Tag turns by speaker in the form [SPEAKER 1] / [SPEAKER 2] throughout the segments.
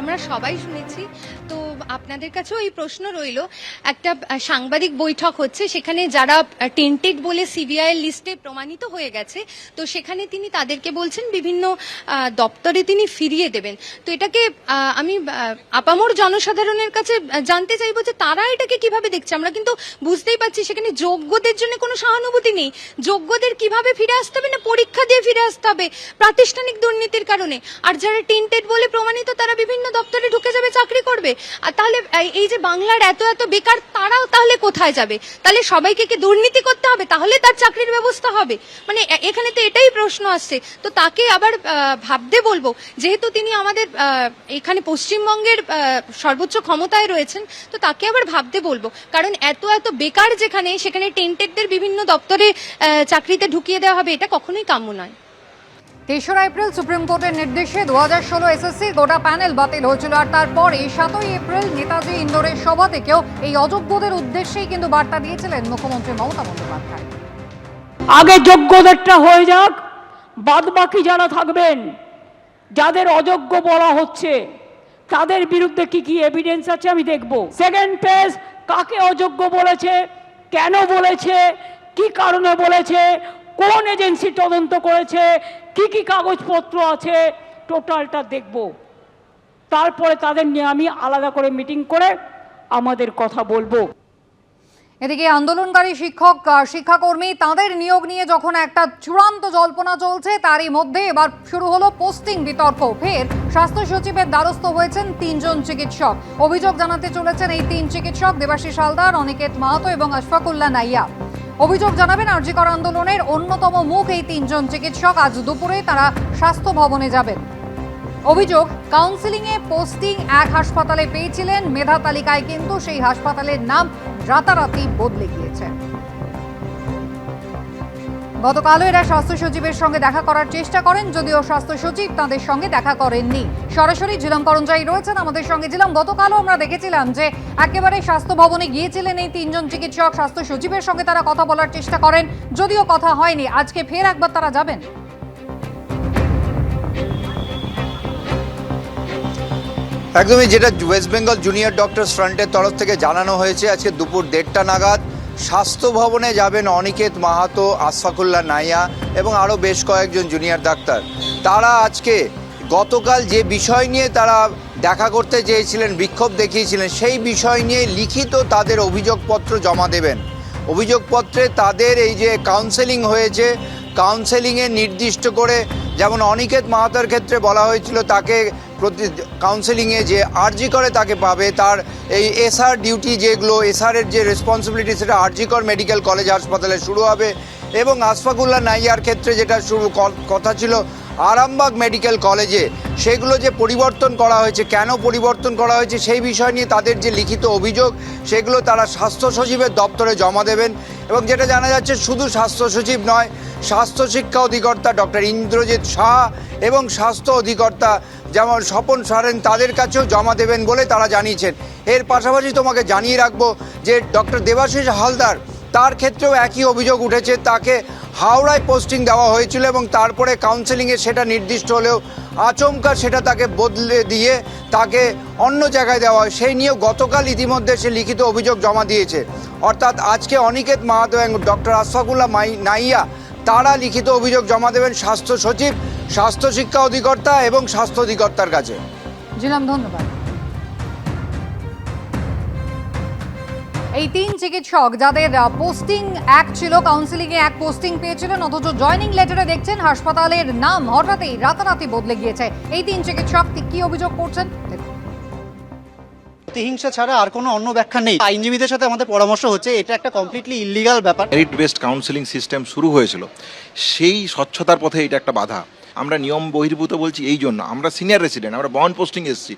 [SPEAKER 1] আমরা সবাই শুনেছি। তো আপনাদের কাছেও এই প্রশ্ন রইল, একটা সাংবাদিক বৈঠক হচ্ছে, সেখানে যারা টেন্টেড বলে সিবিআই এর লিস্টে প্রমাণিত হয়ে গেছে, তো সেখানে তিনি তাদেরকে বলছেন বিভিন্ন দপ্তরে তিনি ফিরিয়ে দেবেন। তো এটাকে আমি আপামর জনসাধারণের কাছে জানতে চাইবো যে তারা এটাকে কিভাবে দেখছে। আমরা কিন্তু বুঝতেই পারছি সেখানে যোগ্যদের জন্য কোনো সহানুভূতি নেই। যোগ্যদের কিভাবে ফিরে আসতে হবে, না পরীক্ষা দিয়ে ফিরে আসতে হবে প্রাতিষ্ঠানিক দুর্নীতির কারণে। আর যারা টেন্টেড বলে প্রমাণিত তারা বিভিন্ন দপ্তরে ঢুকে যাবে, চাকরি করবে। আর তাহলে এই যে বাংলার এত এত বেকার, তারাও তাহলে কোথায় যাবে? তাহলে সবাইকে কি দুর্নীতি করতে হবে, তাহলে তার চাকরির ব্যবস্থা হবে? মানে এখানে তো এটাই প্রশ্ন আসছে। তো তাকে আবার ভাবতে বলবো, যেহেতু তিনি আমাদের এখানে পশ্চিমবঙ্গের সর্বোচ্চ ক্ষমতায় রয়েছেন, তো তাকে আবার ভাবতে বলবো, কারণ এত এত বেকার যেখানে, সেখানে টেন্টেডদের বিভিন্ন দপ্তরে চাকরিতে ঢুকিয়ে দেওয়া হবে, এটা কখনোই কাম্য নয়।
[SPEAKER 2] ৩রা এপ্রিল সুপ্রিম কোর্টের নির্দেশে 2016 এসএসসির গোটা প্যানেল বাতিল হয়েছিল, আর তারপরে 7ই এপ্রিল নেতাজি ইন্দোরের সভা থেকেও এই অযোগ্যদের উদ্দেশ্যেই কিন্তু বার্তা দিয়েছিলেন মুখ্যমন্ত্রী মমতা বন্দ্যোপাধ্যায়।
[SPEAKER 3] আগে যোগ্যদেরটা হয়ে যাক, বাদ বাকি যারা থাকবেন, যাদের অযোগ্য বলা হচ্ছে তাদের বিরুদ্ধে কি কি এভিডেন্স আছে আমি দেখব। সেকেন্ড পেজ, কাকে অযোগ্য বলেছে, কেন বলেছে, কি কারণে বলেছে, কোন এজেন্সি তদন্ত করেছে, কি কি কাগজপত্র আছে, টোটালটা দেখব। তারপরে তাদের নিয়ে আমি আলাদা করে মিটিং করে আমাদের কথা বলবো।
[SPEAKER 2] এদিকে আন্দোলনকারী শিক্ষাকর্মী তাদের নিয়োগ নিয়ে যখন একটা চূড়ান্ত জল্পনা চলছে, তারই মধ্যে এবার শুরু হলো পোস্টিং বিতর্ক। ফের স্বাস্থ্য সচিবের দ্বারস্থ হয়েছেন 3 জন চিকিৎসক। অভিযোগ জানাতে চলেছেন এই 3 চিকিৎসক, দেবাশিস হালদার, অনিকেত মাহাতো এবং আশফাকুল্লাহ নাইয়া। অভিযোগ জানাবেন আর জি কর আন্দোলনের অন্যতম মুখ এই 3 জন চিকিৎসক। আজ দুপুরে তারা স্বাস্থ্য ভবনে যাবেন। অভিযোগ, কাউন্সিলিংয়ে পোস্টিং এক হাসপাতালে পেয়েছিলেন, মেধা তালিকায় কিন্তু সেই হাসপাতালের নাম রাতারাতি বদলে গিয়েছে। গতকালও এরা স্বাস্থ্য সচিবের সঙ্গে দেখা করার চেষ্টা করেন, যদিও স্বাস্থ্য সচিব তাদের সঙ্গে দেখা করেননি। সরাসরি ঝিলাম করঞ্জাই রয়েছেন আমাদের সঙ্গে। ঝিলাম, গতকালও আমরা দেখেছিলাম যে একেবারে স্বাস্থ্য ভবনে গিয়েছিলেন এই 3 জন চিকিৎসক, স্বাস্থ্য সচিবের সঙ্গে তারা কথা বলার চেষ্টা করেন, যদিও কথা হয়নি। আজকে ফের একবার তারা যাবেন।
[SPEAKER 4] একদমই, যেটা ওয়েস্ট বেঙ্গল জুনিয়র ডক্টরস ফ্রন্টের তরফ থেকে জানানো হয়েছে, আজকে দুপুর 1:30 নাগাদ স্বাস্থ্য ভবনে যাবেন অনিকেত মাহাতো, আশফাকুল্লাহ নাইয়া এবং আরও বেশ কয়েকজন জুনিয়র ডাক্তার। তারা আজকে গতকাল যে বিষয় নিয়ে তারা দেখা করতে চেয়েছিলেন, বিক্ষোভ দেখিয়েছিলেন, সেই বিষয় নিয়ে লিখিত তাদের অভিযোগপত্র জমা দেবেন। অভিযোগপত্রে তাদের এই যে কাউন্সেলিং হয়েছে, কাউন্সেলিংয়ে নির্দিষ্ট করে, যেমন অনিকেত মাহাতোর ক্ষেত্রে বলা হয়েছিল তাকে কাউন্সেলিংয়ে যে আরজি করে তাকে পাবে, তার এই এসআর ডিউটি যেগুলো, এসআরের যে রেসপন্সিবিলিটি, সেটা আরজি কর মেডিকেল কলেজ হাসপাতালে শুরু হবে। এবং আশফাকুল্লাহ নাইয়ার ক্ষেত্রে যেটা শুরু কথা ছিল আরামবাগ মেডিকেল কলেজে, সেগুলো যে পরিবর্তন করা হয়েছে, কেন পরিবর্তন করা হয়েছে সেই বিষয় নিয়ে তাদের যে লিখিত অভিযোগ, সেগুলো তারা স্বাস্থ্য সচিবের দপ্তরে জমা দেবেন। এবং যেটা জানা যাচ্ছে, শুধু স্বাস্থ্য সচিব নয়, স্বাস্থ্য শিক্ষা অধিকর্তা ডক্টর ইন্দ্রজিৎ শাহ এবং স্বাস্থ্য অধিকর্তা যেমন স্বপন সরেন, তাদের কাছেও জমা দেবেন বলে তারা জানিয়েছেন। এর পাশাপাশি তোমাকে জানিয়ে রাখবো যে ডক্টর দেবাশিস হালদার, তার ক্ষেত্রেও একই অভিযোগ উঠেছে। তাকে হাওড়ায় পোস্টিং দেওয়া হয়েছিল এবং তারপরে কাউন্সেলিংয়ে সেটা নির্দিষ্ট হলেও আচমকা সেটা তাকে বদলে দিয়ে তাকে অন্য জায়গায় দেওয়া হয়। সেই নিয়েও গতকাল ইতিমধ্যে সে লিখিত অভিযোগ জমা দিয়েছে। অর্থাৎ আজকে অনিকেত মাহাতো এবং ডক্টর আশফাকুল্লাহ নাইয়া তারা লিখিত অভিযোগ জমা দেবেন স্বাস্থ্য সচিব, স্বাস্থ্য শিক্ষা অধিকর্তা এবং স্বাস্থ্য অধিকর্তার কাছে।
[SPEAKER 2] জিলাম, ধন্যবাদ। এই 3 চিকিৎসক যাদের পোস্টিং এক ছিল, কাউন্সিলিংয়ে এক পোস্টিং পেয়েছিলেন, অথচ জয়নিং লেটারে দেখছেন হাসপাতালের নাম হঠাৎই রাতারাতি বদলে গিয়েছে। এই 3 চিকিৎসক কি অভিযোগ করছেন দেখুন।
[SPEAKER 5] প্রতিহিংসা ছাড়া আর কোনো অন্য ব্যাখ্যা নেই। আইনজীবীদের সাথে আমাদের পরামর্শ হচ্ছে, এটা একটা কমপ্লিটলি ইলিগাল ব্যাপার।
[SPEAKER 6] মেরিট বেসড কাউন্সেলিং সিস্টেম শুরু হয়েছিল, সেই স্বচ্ছতার পথে এটা একটা বাধা। আমরা নিয়ম বহির্ভূত বলছি এই জন্য, আমরা সিনিয়র রেসিডেন্ট, আমরা বন্ড পোস্টিং এসেছি,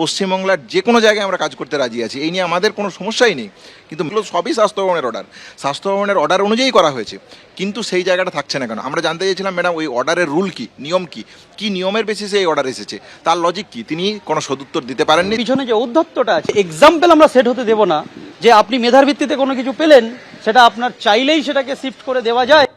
[SPEAKER 6] পশ্চিমবাংলার যে কোনো জায়গায় আমরা কাজ করতে রাজি আছি, এই নিয়ে আমাদের কোনো সমস্যাই নেই। কিন্তু সবই স্বাস্থ্য ভবনের অর্ডার, স্বাস্থ্য ভবনের অর্ডার অনুযায়ী করা হয়েছে, কিন্তু সেই জায়গাটা থাকছে না কেন? আমরা জানতে চেয়েছিলাম, ম্যাডাম ওই অর্ডারের রুল কি, নিয়ম কি, কি নিয়মের বেসিসে এই অর্ডার এসেছে, তার লজিক কি, তিনি কোনো সদুত্তর দিতে পারেননি।
[SPEAKER 7] পিছনে যে ঔদ্ধত্যটা আছে, এক্সাম্পল আমরা সেট হতে দেব না যে আপনি মেধার ভিত্তিতে কোনো কিছু পেলেন, সেটা আপনার চাইলেই সেটাকে শিফট করে দেওয়া যায়।